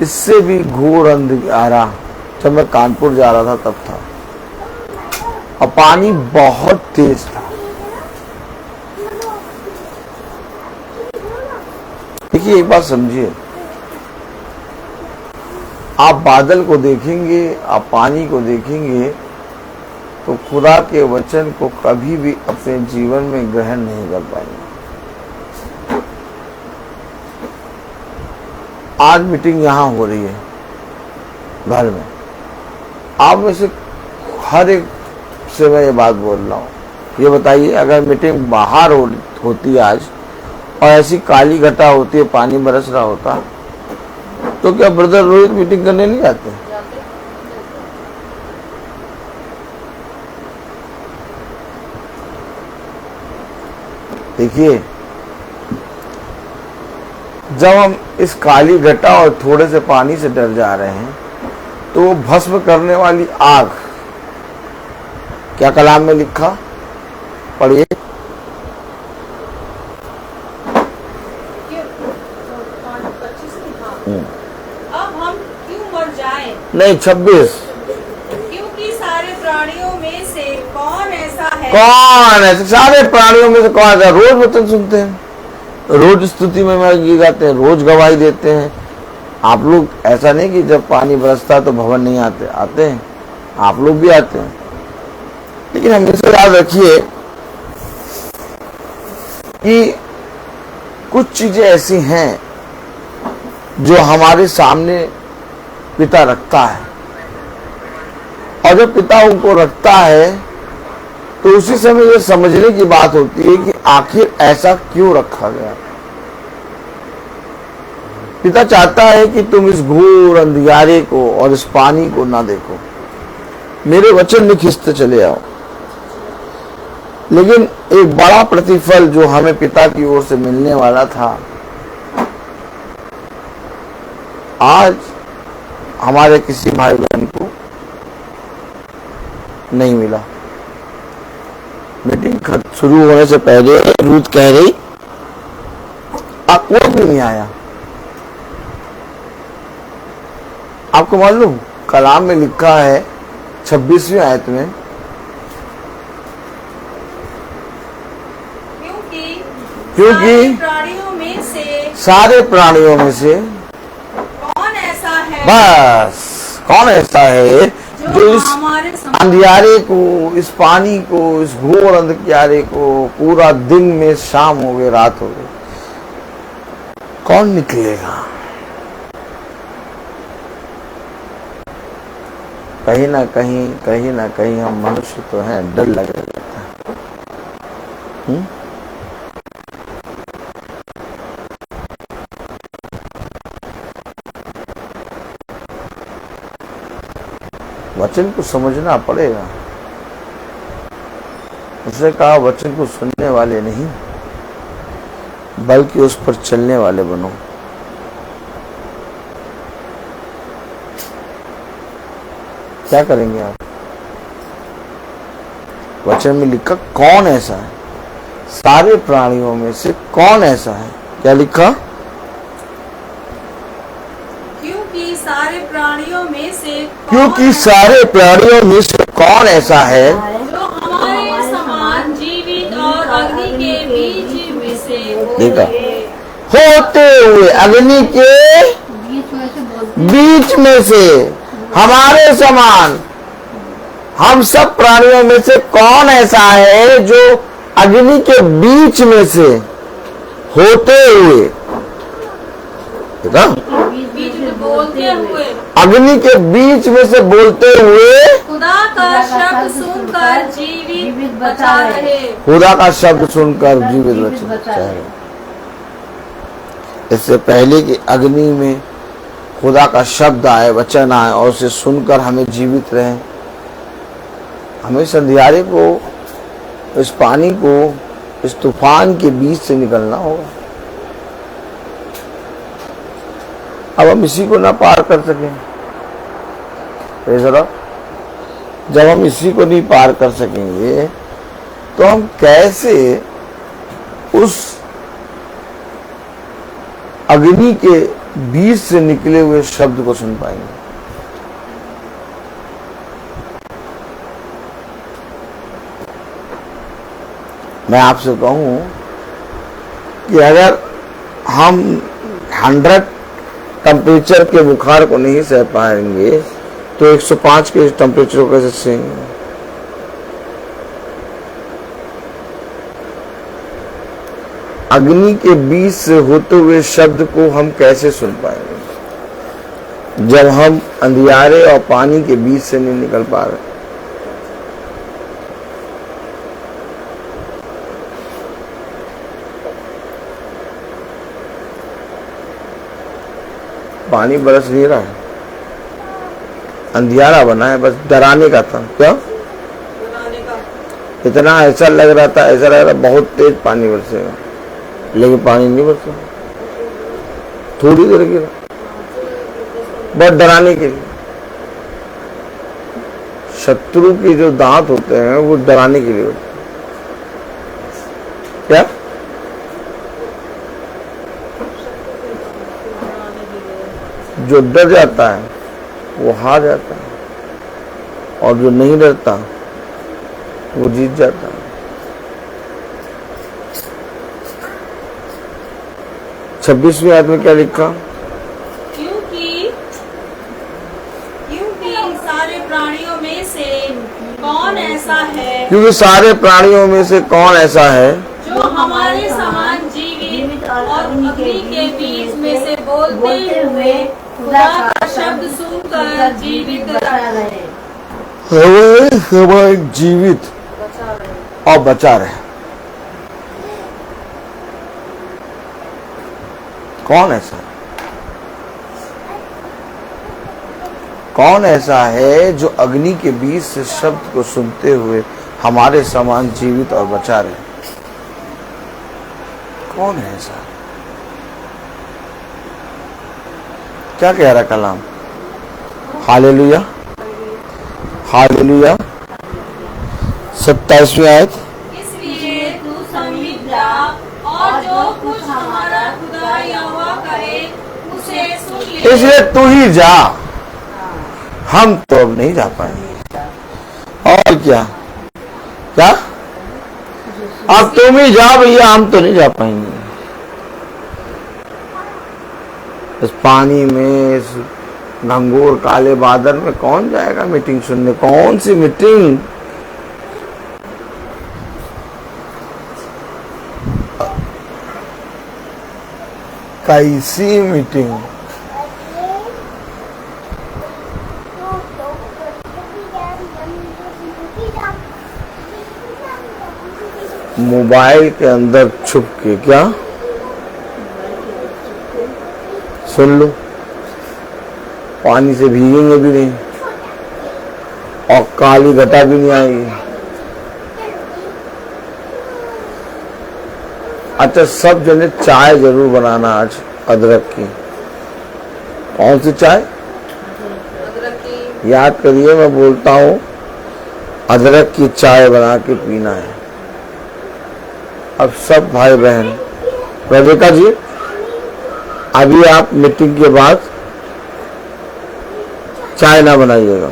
इससे भी घोर अंधेरा जब मैं कानपुर जा रहा था तब था और पानी बहुत तेज था। देखिए एक बात समझिए, आप बादल को देखेंगे, आप पानी को देखेंगे तो खुदा के वचन को कभी भी अपने जीवन में ग्रहण नहीं कर पाएंगे। आज मीटिंग यहाँ हो रही है घर में, आप में से हर एक से मैं ये बात बोल रहा हूँ। ये बताइए अगर मीटिंग बाहर होती आज और ऐसी काली घटा होती है, पानी बरस रहा होता, तो क्या ब्रदर रोहित मीटिंग करने नहीं जाते? देखिए जब हम इस काली घटा और थोड़े से पानी से डर जा रहे हैं तो वो भस्म करने वाली आग, क्या कलाम में लिखा, पढ़िए। अब हम क्यों मर जाएं? नहीं 26, क्योंकि सारे प्राणियों में से कौन ऐसा है? कौन है सारे प्राणियों में से कौन ऐसा? रोज वचन सुनते हैं, रोज स्तुति में गीत गाते हैं, रोज गवाही देते हैं। आप लोग ऐसा नहीं कि जब पानी बरसता तो भवन नहीं आते, आते हैं, आप लोग भी आते हैं। लेकिन हमेशा याद रखिए कि कुछ चीजें ऐसी हैं जो हमारे सामने पिता रखता है और जब पिता उनको रखता है तो उसी समय ये समझने की बात होती है कि आखिर ऐसा क्यों रखा गया। पिता चाहता है कि तुम इस घोर अंधियारे को और इस पानी को ना देखो, मेरे वचन में खिंचते चले आओ। लेकिन एक बड़ा प्रतिफल जो हमें पिता की ओर से मिलने वाला था, आज हमारे किसी भाई बहन को नहीं मिला। मीटिंग शुरू होने से पहले रूथ कह रही कोई भी नहीं आया। आपको मालूम कलाम में लिखा है 26वीं आयत में, क्योंकि सारे प्राणियों में से कौन ऐसा है, बस कौन ऐसा है जो इस अंधियारे को, इस पानी को, इस घोर अंधियारे को पूरा दिन में शाम हो गए, रात हो गई, कौन निकलेगा? कहीं ना कहीं हम मनुष्य तो हैं, डर लग जाता है। वचन को समझना पड़ेगा। उसने कहा वचन को सुनने वाले नहीं बल्कि उस पर चलने वाले बनो। क्या करेंगे आप? वचन में लिखा कौन ऐसा है सारे प्राणियों में से कौन ऐसा है? क्या लिखा? क्योंकि सारे प्राणियों में से क्योंकि सारे प्राणियों में से कौन ऐसा है जो हमारे समान जीवित और अग्नि के बीच में से देखा, होते हुए अग्नि के बीच में से हमारे समान। हम सब प्राणियों में से कौन ऐसा है जो अग्नि के बीच में से होते हुए, देखा, बीच में बोलते हुए, अग्नि के बीच में से बोलते हुए खुदा का शब्द सुनकर जीवित बचा रहे। खुदा का शब्द सुनकर जीवित बचा रहे। इससे पहले कि अग्नि में खुदा का शब्द आए, वचन आए और उसे सुनकर हमें जीवित रहें, हमें इस अंधियारे को, इस पानी को, इस तूफान के बीच से निकलना होगा। अब हम इसी को ना पार कर सकें, जब हम इसी को नहीं पार कर सकेंगे तो हम कैसे उस अग्नि के बीच से निकले हुए शब्द को सुन पाएंगे? मैं आपसे कहूं कि अगर हम 100 टेम्परेचर के बुखार को नहीं सह पाएंगे तो 105 के टेम्परेचर को कैसे सहेंगे? अग्नि के बीच से होते हुए शब्द को हम कैसे सुन पाएंगे जब हम अंधियारे और पानी के बीच से नहीं निकल पा रहे? पानी बरस नहीं रहा है, अंधियारा बना है, बस डराने का था। क्या? इतना ऐसा लग रहा था, ऐसा लग रहा बहुत तेज पानी बरसेगा, लेकिन पानी नहीं बरसा, थोड़ी देर गिरा, बहुत डराने के लिए। शत्रु के जो दांत होते हैं वो डराने के लिए होते हैं। क्या? जो डर जाता है वो हार जाता है, और जो नहीं डरता वो जीत जाता है। 26वीं आयत में क्या लिखा? क्योंकि सारे प्राणियों में से कौन ऐसा है, क्योंकि सारे प्राणियों में से कौन ऐसा है जो हमारे समान जीवित और अग्नि के बीच में से बोलते हुए खुदा का शब्द सुनकर जीवित बचा रहे। हमारे समान जीवित और बचा रहे। कौन ऐसा? कौन ऐसा है जो अग्नि के बीच से शब्द को सुनते हुए हमारे समान जीवित और बचा रहे? कौन है ऐसा? क्या कह रहा कलाम? Hallelujah, hallelujah. 27वीं आयत। इसलिए तू संवित जा और जो कुछ हमारा खुदा यहोवा करे उसे सुन ले। इसलिए तू ही जा, हम तो अब नहीं जा पाएंगे। और क्या? क्या? अब तुम ही जाओ भैया, हम तो नहीं जा पाएंगे। इस पानी में, इस घंघोर काले बादल में कौन जाएगा मीटिंग सुनने? कौन सी मीटिंग? कैसी मीटिंग? मोबाइल के अंदर छुप के। क्या? सुन लो, पानी से भीगेंगे भी नहीं और काली घटा भी नहीं आएगी। अच्छा, सब जने चाय जरूर बनाना आज, अदरक की। कौन सी चाय? अदरक की। याद करिए, मैं बोलता हूँ, अदरक की चाय बना के पीना है। अब सब भाई बहन, राधिका जी अभी आप मीटिंग के बाद चाय ना बनाइएगा,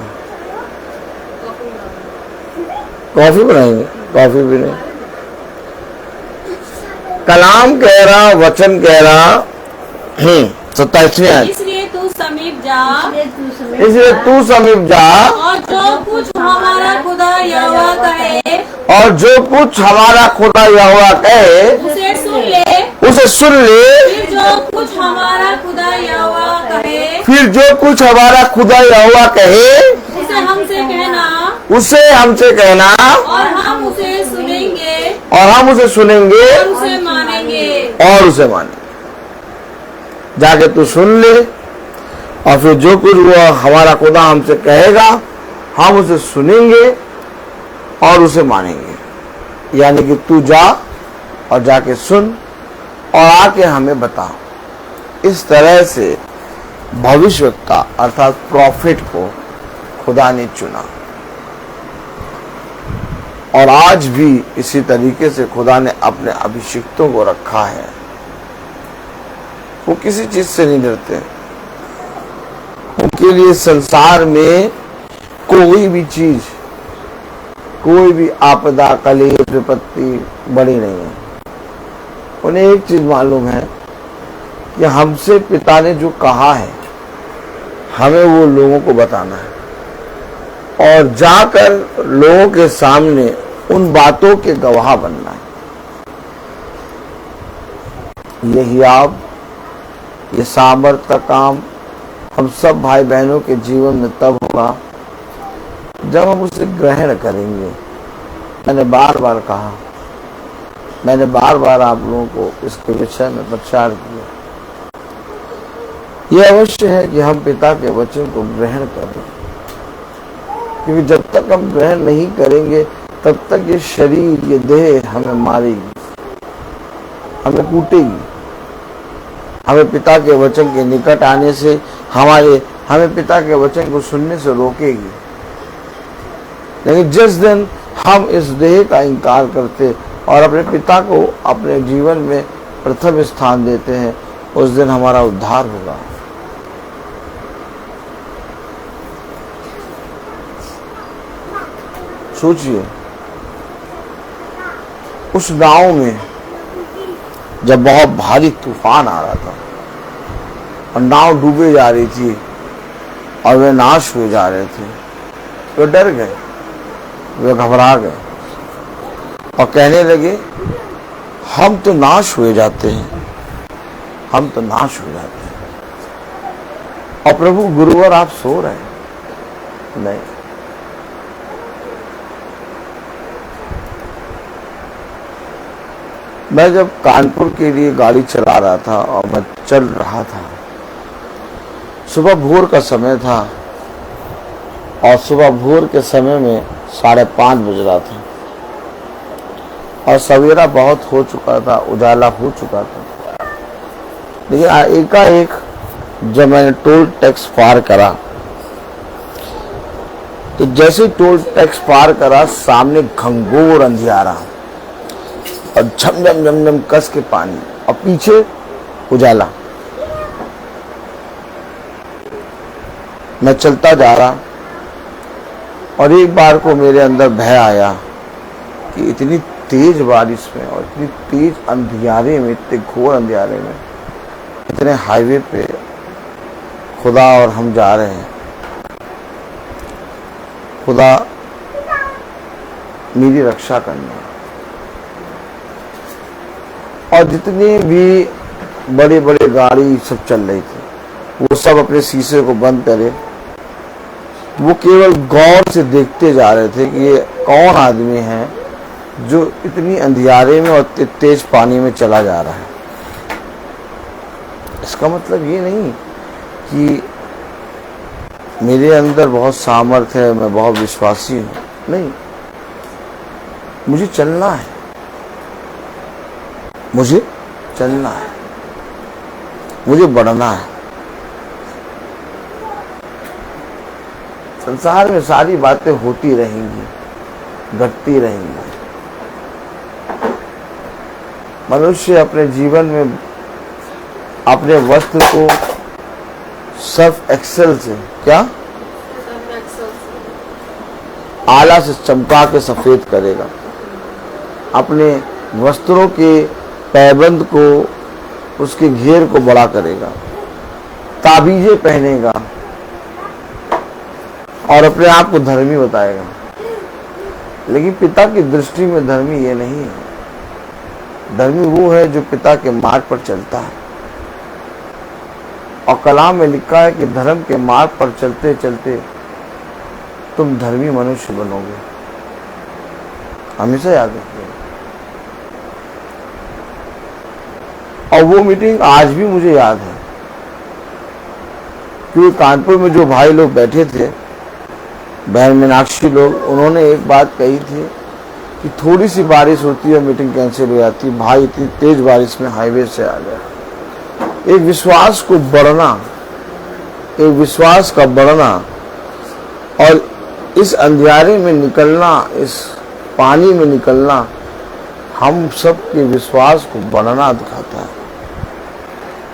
कॉफी बनाएंगे, कॉफी भी नहीं। कलाम कह रहा, वचन कह रहा 27वें आयत, इसलिए तू समीप जा इसलिए तू समीप जा और जो कुछ हमारा खुदा यहोवा कहे और जो कुछ हमारा खुदा यहोवा कहे उसे सुन ले। उसे सुन ले। फिर जो कुछ हमारा खुदा यहोवा कहे फिर जो कुछ हमारा खुदा यहोवा कहे उसे हमसे कहना उसे हमसे कहना और हम उसे सुनेंगे और हम उसे सुनेंगे और उसे मानेंगे। और उसे मानेंगे। जाके तू सुन ले और फिर जो कुछ वो हमारा खुदा हमसे कहेगा हम उसे सुनेंगे और उसे मानेंगे। यानी कि तू जा और जाके सुन और आके हमें बता। इस तरह से भविष्यवक्ता अर्थात प्रॉफिट को खुदा ने चुना और आज भी इसी तरीके से खुदा ने अपने अभिषिक्तों को रखा है। वो किसी चीज से नहीं डरते। उनके लिए संसार में कोई भी चीज, कोई भी आपदा, कलेश, विपत्ति बड़ी नहीं है। उन्हें एक चीज मालूम है कि हमसे पिता ने जो कहा है हमें वो लोगों को बताना है और जाकर लोगों के सामने उन बातों के गवाह बनना है। यही आप ये सामर्थ का काम हम सब भाई बहनों के जीवन में तब होगा जब हम उसे ग्रहण करेंगे। मैंने बार बार कहा, मैंने बार बार आप लोगों को इसके विषय में प्रचार किया। यह अवश्य है कि हम पिता के वचन को ग्रहण करें, क्योंकि जब तक हम ग्रहण नहीं करेंगे तब तक ये शरीर, ये देह हमें मारेगी, हमें कूटेगी, हमें पिता के वचन के निकट आने से, हमें पिता के वचन को सुनने से रोकेगी। लेकिन जिस दिन हम इस देह का इंकार करते और अपने पिता को अपने जीवन में प्रथम स्थान देते हैं, उस दिन हमारा उद्धार होगा। सोचिए, उस गांव में जब बहुत भारी तूफान आ रहा था और नाव डूबे जा रही थी और वे नाश हुए जा रहे थे, वे डर गए, वे घबरा गए और कहने लगे हम तो नाश हुए जाते हैं, हम तो नाश हो जाते हैं। और प्रभु गुरुवर आप सो रहे हैं? नहीं। मैं जब कानपुर के लिए गाड़ी चला रहा था और मैं चल रहा था, सुबह भोर का समय था और सुबह भोर के समय में 5:30 बज रहा था और सवेरा बहुत हो चुका था, उजाला हो चुका था। लेकिन एकाएक जब मैंने टोल टैक्स पार करा तो जैसे टोल टैक्स पार करा सामने घंघोर अंधियारा और झमझम झमझम कस के पानी और पीछे उजाला। मैं चलता जा रहा और एक बार को मेरे अंदर भय आया कि इतनी तेज बारिश में और इतनी तेज अंधियारे में, इतने घोर अंधियारे में, इतने हाईवे पे खुदा और हम जा रहे हैं। खुदा मेरी रक्षा करना। और जितनी भी बड़े बड़े गाड़ी सब चल रही थी वो सब अपने शीशे को बंद करे, वो केवल गौर से देखते जा रहे थे कि ये कौन आदमी है जो इतनी अंधियारे में और तेज पानी में चला जा रहा है। इसका मतलब ये नहीं कि मेरे अंदर बहुत सामर्थ्य है, मैं बहुत विश्वासी हूँ, नहीं। मुझे चलना है, मुझे चलना है, मुझे बढ़ना है। संसार में सारी बातें होती रहेंगी, घटती रहेंगी, मनुष्य अपने जीवन में अपने वस्त्र को सर्फ एक्सेल से क्या आला से चमका के सफेद करेगा, अपने वस्त्रों के पैबंद को, उसके घेर को बड़ा करेगा, ताबीजें पहनेगा और अपने आप को धर्मी बताएगा। लेकिन पिता की दृष्टि में धर्मी ये नहीं है। धर्मी वो है जो पिता के मार्ग पर चलता है। और कलाम में लिखा है कि धर्म के मार्ग पर चलते चलते तुम धर्मी मनुष्य बनोगे। हमेशा याद रखिए। और वो मीटिंग आज भी मुझे याद है, क्योंकि कानपुर में जो भाई लोग बैठे थे, बहन मीनाक्षी लोग, उन्होंने एक बात कही थी कि थोड़ी सी बारिश होती है मीटिंग कैंसिल हो जाती है। भाई इतनी तेज बारिश में हाईवे से आ गया। एक विश्वास को बढ़ना, एक विश्वास का बढ़ना और इस अंधियारे में निकलना, इस पानी में निकलना हम सब के विश्वास को बढ़ना दिखाता है।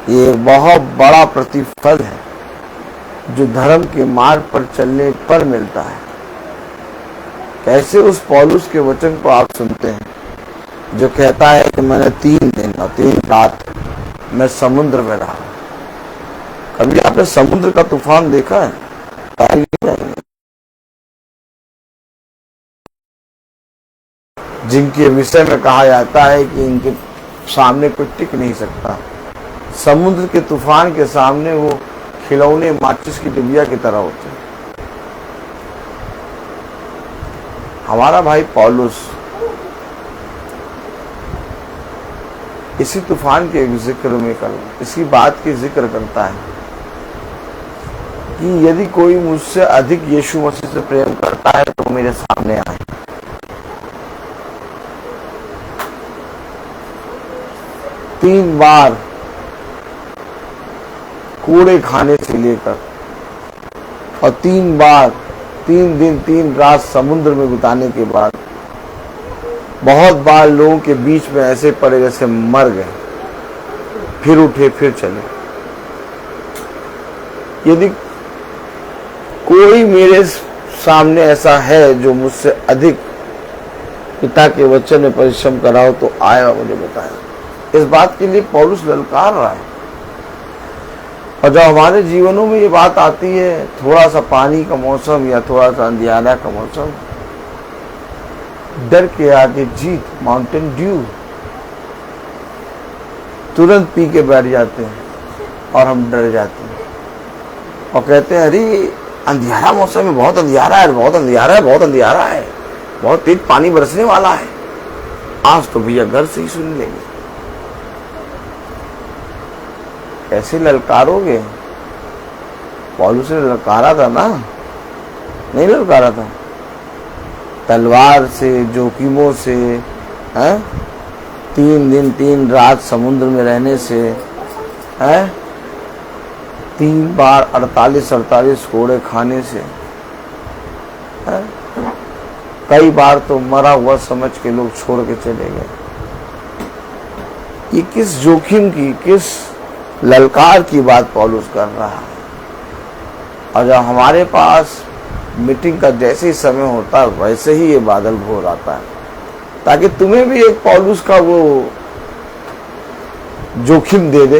ये बहुत बड़ा प्रतिफल है जो धर्म के मार्ग पर चलने पर मिलता है। कैसे उस पौलुस के वचन को आप सुनते हैं जो कहता है कि मैंने 3 दिन और 3 रात मैं समुद्र में रहा। कभी आपने समुद्र का तूफान देखा है? जिनके विषय में कहा जाता है कि इनके सामने कोई टिक नहीं सकता। समुद्र के तूफान के सामने वो खिलौने माचिस की डिबिया की तरह होते हैं। हमारा भाई पौलुस इसी तूफान के जिक्र में इसी बात की जिक्र करता है कि यदि कोई मुझसे अधिक यीशु मसीह से प्रेम करता है तो मेरे सामने आए। तीन बार कूड़े खाने से लेकर और 3 बार 3 दिन 3 रात समुद्र में बिताने के बाद बहुत बार लोगों के बीच में ऐसे पड़े जैसे मर गए, फिर उठे फिर चले। यदि कोई मेरे सामने ऐसा है जो मुझसे अधिक पिता के वचन में परिश्रम करा हो तो आया मुझे बताया। इस बात के लिए पौलुस ललकार रहा है। और जब हमारे जीवनों में ये बात आती है, थोड़ा सा पानी का मौसम या थोड़ा सा अंधियारा का मौसम, डर के आगे जीत, माउंटेन ड्यू, तुरंत पी के बैठ जाते हैं और हम डर जाते हैं और कहते हैं अरे अंधियारा मौसम में, बहुत अंधियारा है, बहुत अंधियारा है, बहुत अंधियारा है, बहुत तेज पानी बरसने वाला है। आज तो भैया घर से ही सुन लेंगे। ऐसे ललकारोगे? पौलुस ने ललकारा था ना? नहीं ललकारा था? तलवार से, जोखिमों से, 3 दिन 3 रात समुद्र में रहने से, 3 बार 48 कोड़े खाने से, कई बार तो मरा हुआ समझ के लोग छोड़ के चले गए। ये किस जोखिम की, किस ललकार की बात पौलुस कर रहा है। और जब हमारे पास मीटिंग का जैसे ही समय होता है वैसे ही ये बादल घोर आता है, ताकि तुम्हें भी एक पौलुस का वो जोखिम दे दे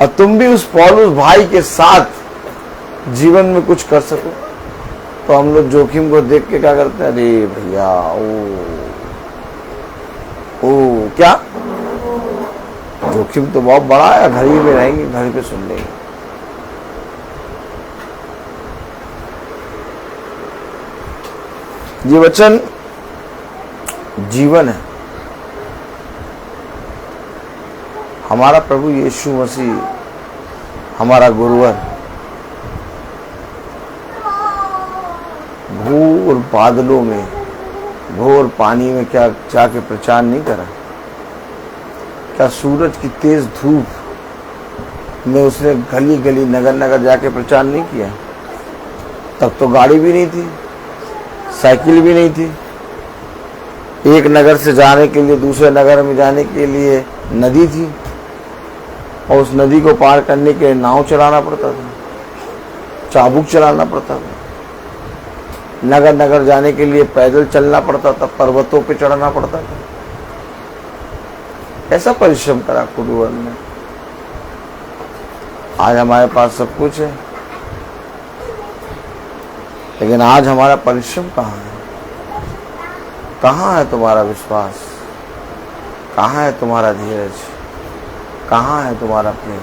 और तुम भी उस पौलुस भाई के साथ जीवन में कुछ कर सको। तो हम लोग जोखिम को देख के क्या करते हैं? अरे भैया ओ क्या जोखिम तो बहुत बड़ा है, घर ही में रहेंगे, घर पे सुन लेंगे। ये वचन जीवन है। हमारा प्रभु यीशु मसीह हमारा गुरुवर घोर बादलों में, घोर पानी में क्या जाके प्रचार नहीं करा? क्या सूरज की तेज धूप में उसने गली गली नगर नगर जाके प्रचार नहीं किया? तब तो गाड़ी भी नहीं थी, साइकिल भी नहीं थी, एक नगर से जाने के लिए दूसरे नगर में जाने के लिए नदी थी, और उस नदी को पार करने के लिए नाव चलाना पड़ता था, चाबुक चलाना पड़ता था। नगर नगर जाने के लिए पैदल चलना पड़ता था, पर्वतों पे चढ़ना पड़ता था। ऐसा परिश्रम करा कुरुवन ने। आज हमारे पास सब कुछ है, लेकिन आज हमारा परिश्रम कहाँ है? कहाँ है तुम्हारा विश्वास? कहाँ है तुम्हारा धीरज? कहाँ है तुम्हारा प्रेम?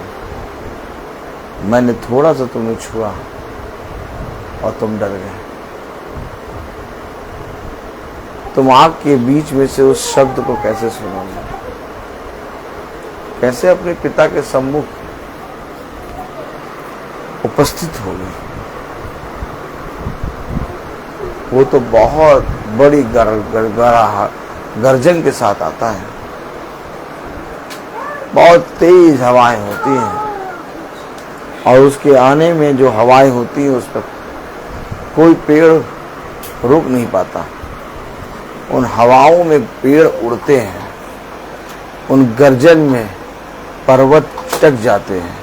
मैंने थोड़ा सा तुम्हें छुआ और तुम डर गए। तुम आग के बीच में से उस शब्द को कैसे सुनोगे? कैसे अपने पिता के सम्मुख उपस्थित होगे? वो तो बहुत बड़ी गर्जन के साथ आता है, बहुत तेज हवाएं होती हैं, और उसके आने में जो हवाएं होती हैं उस पर कोई पेड़ रुक नहीं पाता। उन हवाओं में पेड़ उड़ते हैं, उन गर्जन में पर्वत चट जाते हैं,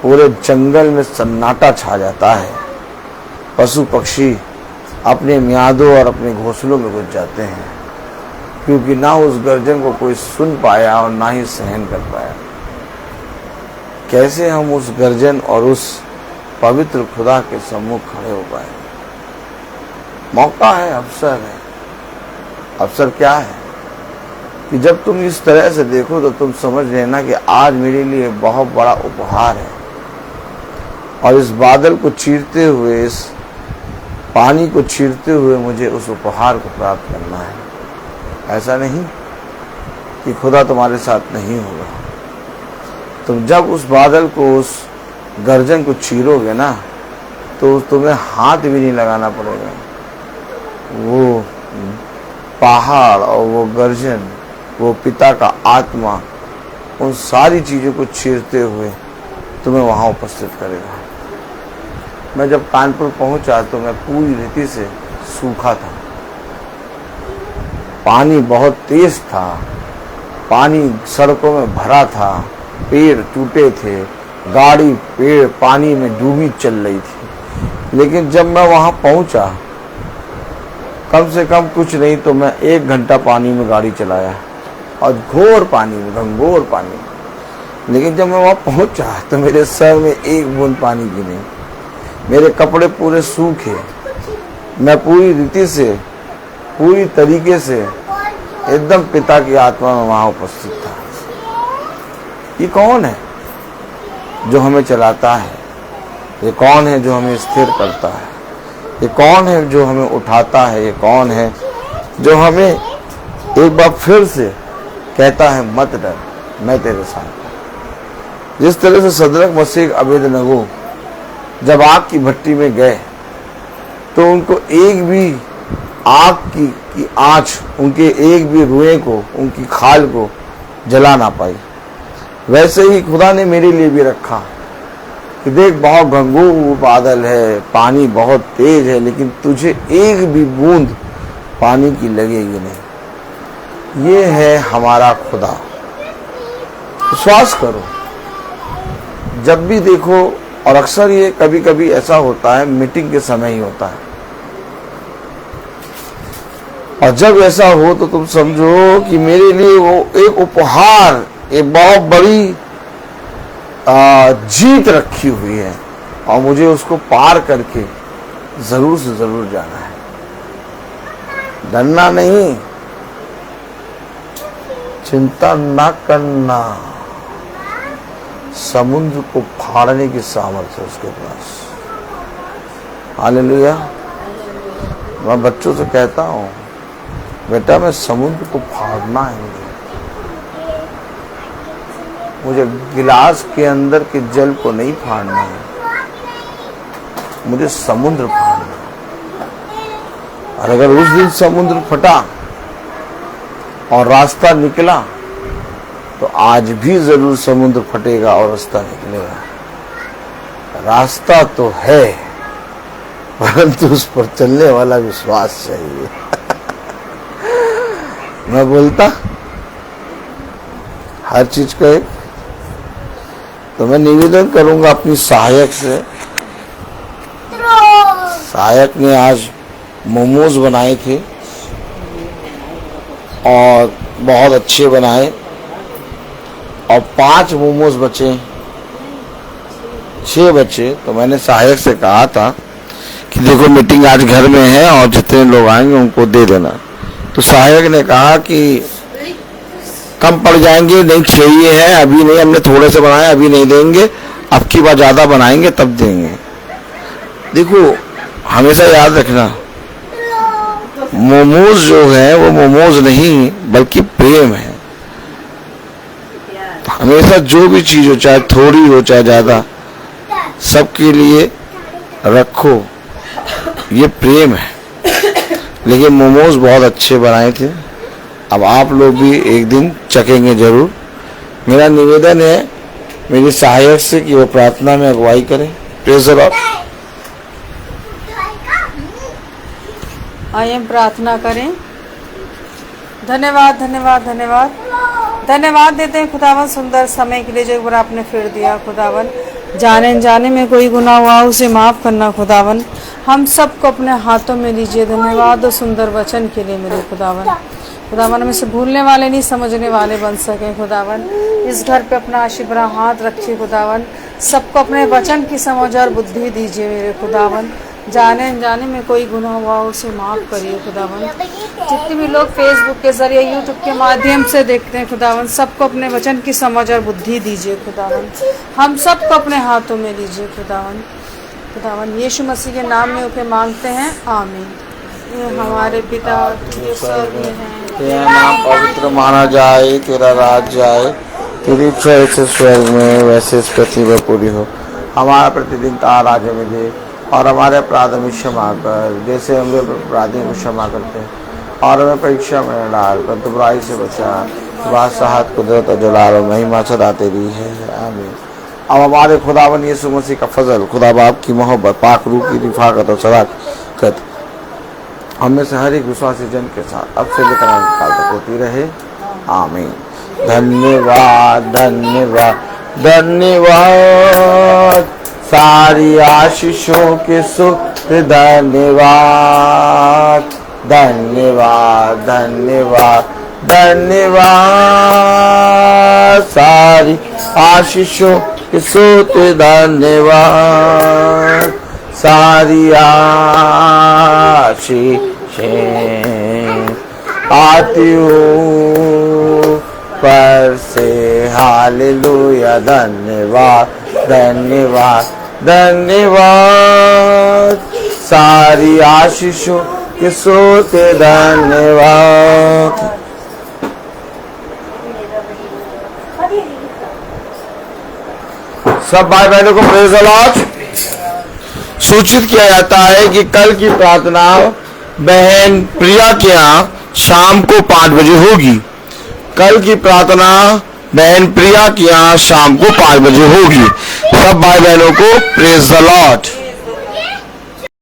पूरे जंगल में सन्नाटा छा जाता है। पशु पक्षी अपने म्यादों और अपने घोंसलों में घुस जाते हैं, क्योंकि ना उस गर्जन को कोई सुन पाया और ना ही सहन कर पाया। कैसे हम उस गर्जन और उस पवित्र खुदा के सम्मुख खड़े हो पाए? मौका है, अवसर है। अवसर क्या है कि जब तुम इस तरह से देखो तो तुम समझ लेना कि आज मेरे लिए बहुत बड़ा उपहार है, और इस बादल को चीरते हुए, इस पानी को चीरते हुए मुझे उस उपहार को प्राप्त करना है। ऐसा नहीं कि खुदा तुम्हारे साथ नहीं होगा। तुम जब उस बादल को, उस गर्जन को चीरोगे ना, तो तुम्हें हाथ भी नहीं लगाना पड़ेगा। वो पहाड़ और वो गर्जन, वो पिता का आत्मा उन सारी चीज़ों को चीरते हुए तुम्हें वहाँ उपस्थित करेगा। मैं जब कानपुर पहुंचा तो मैं पूरी रीति से सूखा था। पानी बहुत तेज था, पानी सड़कों में भरा था, पेड़ टूटे थे, गाड़ी पेड़ पानी में डूबी चल रही थी। लेकिन जब मैं वहां पहुंचा, कम से कम कुछ नहीं तो मैं 1 घंटा पानी में गाड़ी चलाया, और घोर पानी में, घंघोर पानी में। लेकिन जब मैं वहां पहुंचा तो मेरे सर में एक बूंद पानी की नहीं, मेरे कपड़े पूरे सूखे। मैं पूरी रीति से, पूरी तरीके से एकदम पिता की आत्मा में वहां उपस्थित था। ये कौन है जो हमें चलाता है? ये कौन है जो हमें स्थिर करता है? ये कौन है जो हमें उठाता है? ये कौन है जो हमें एक बार फिर से कहता है मत डर, मैं तेरे साथ। जिस तरह से सदरक मसीह अबेदनगो जब आग की भट्टी में गए तो उनको एक भी आग की आंच, उनके एक भी रुएं को, उनकी खाल को जला ना पाई। वैसे ही खुदा ने मेरे लिए भी रखा कि देख बहुत घंघोर बादल है, पानी बहुत तेज है, लेकिन तुझे एक भी बूंद पानी की लगेगी नहीं। ये है हमारा खुदा। विश्वास करो, जब भी देखो, और अक्सर ये कभी कभी ऐसा होता है, मीटिंग के समय ही होता है, और जब ऐसा हो तो तुम समझो कि मेरे लिए वो एक उपहार, एक बहुत बड़ी जीत रखी हुई है, और मुझे उसको पार करके जरूर से जरूर जाना है। डरना नहीं, चिंता ना करना। समुद्र को फाड़ने की सामर्थ्य है उसके पास। हालेलुया। मैं बच्चों से कहता हूँ, बेटा मैं समुद्र को फाड़ना है। मुझे गिलास के अंदर के जल को नहीं फाड़ना है, मुझे समुद्र फाड़ना है। और अगर उस दिन समुद्र फटा और रास्ता निकला तो आज भी जरूर समुद्र फटेगा और रास्ता निकलेगा। रास्ता तो है, परंतु उस पर चलने वाला विश्वास चाहिए। मैं बोलता हर चीज का एक। तो मैं निवेदन करूंगा अपनी सहायक से। सहायक ने आज मोमोज बनाए थे और बहुत अच्छे बनाए, और 5 मोमोज बचे, 6 बचे। तो मैंने सहायक से कहा था कि देखो मीटिंग आज घर में है और जितने लोग आएंगे उनको दे देना। तो सहायक ने कहा कि कम पड़ जाएंगे, नहीं चाहिए है, अभी नहीं, हमने थोड़े से बनाए, अभी नहीं देंगे, अब की बार ज्यादा बनाएंगे तब देंगे। देखो हमेशा याद रखना, मोमोज जो है वो मोमोज नहीं बल्कि प्रेम है। हमेशा जो भी चीज हो, चाहे थोड़ी हो चाहे ज्यादा, सबके लिए रखो, ये प्रेम है। लेकिन मोमोज बहुत अच्छे बनाए थे। अब आप लोग भी एक दिन चखेंगे जरूर। मेरा निवेदन है मेरी सहायक से कि वो प्रार्थना में अगुवाई करें। Praise the Lord. आइए प्रार्थना करें। धन्यवाद धन्यवाद धन्यवाद धन्यवाद देते हैं खुदावन सुंदर समय के लिए जो एक बार आपने फिर दिया। खुदावन जाने जाने में कोई गुनाह हुआ उसे माफ़ करना। खुदावन हम सबको अपने हाथों में लीजिए। धन्यवाद और सुंदर वचन के लिए मेरे खुदावन। खुदावन हमें से भूलने वाले नहीं समझने वाले बन सके। खुदावन इस घर पे अपना आशीष भरा हाथ रखिए। खुदावन सबको अपने वचन की समझ और बुद्धि दीजिए मेरे खुदावन। जाने जाने में कोई गुनाह हुआ उसे माफ़ करिए खुदावन। जितने भी लोग फेसबुक के जरिए यूट्यूब के माध्यम से देखते हैं खुदावन, सबको अपने वचन की समझ और बुद्धि दीजिए खुदावन। हम सबको अपने हाथों में लीजिए खुदावन। खुदावन यीशु मसीह के नाम में उसे मांगते हैं, आमीन। ये हमारे पिता जो स्वर्ग में हैं, तेरा नाम पवित्र माना जाए, तेरा राज्य आए, तेरी इच्छा जैसे स्वर्ग में वैसे इस पृथ्वी पर पूरी हो। हमारा प्रतिदिन का आज हमें दे, और हमारे अपराध में क्षमा कर जैसे हम अपराधियों को क्षमा करते हैं, और हमें परीक्षा में न डाल परंतु बुराई से बचा। बादशाहत कुदरत और जलाल और महिमा सदा तेरी है, आमीन। अब हमारे खुदावन यीशु मसीह का फजल, खुदा बाप की मोहब्बत, पाक रूह की रिफाकत और सदाकत हम में से हर एक विश्वासी जन के साथ अब से लेकर अंत काल तक होती रहे, आमीन। धन्यवाद धन्यवाद धन्यवाद, सारी आशीषों के सुख धन्यवाद धन्यवाद धन्यवाद धन्यवाद, सारी आशीषों के सुख धन्यवाद, सारी आशीषें आती हूँ पर से, हालेलुया। धन्यवाद धन्यवाद धन्यवाद, सारी आशीषों के सोते धन्यवाद। सब भाई बहनों को प्रेज़ द लॉर्ड। सूचित किया जाता है कि कल की प्रार्थना बहन प्रिया के यहाँ शाम को 5 बजे होगी। कल की प्रार्थना बहन प्रिया के यहाँ शाम को 5 बजे होगी। सब भाई बहनों को प्रेज़ द लॉर्ड।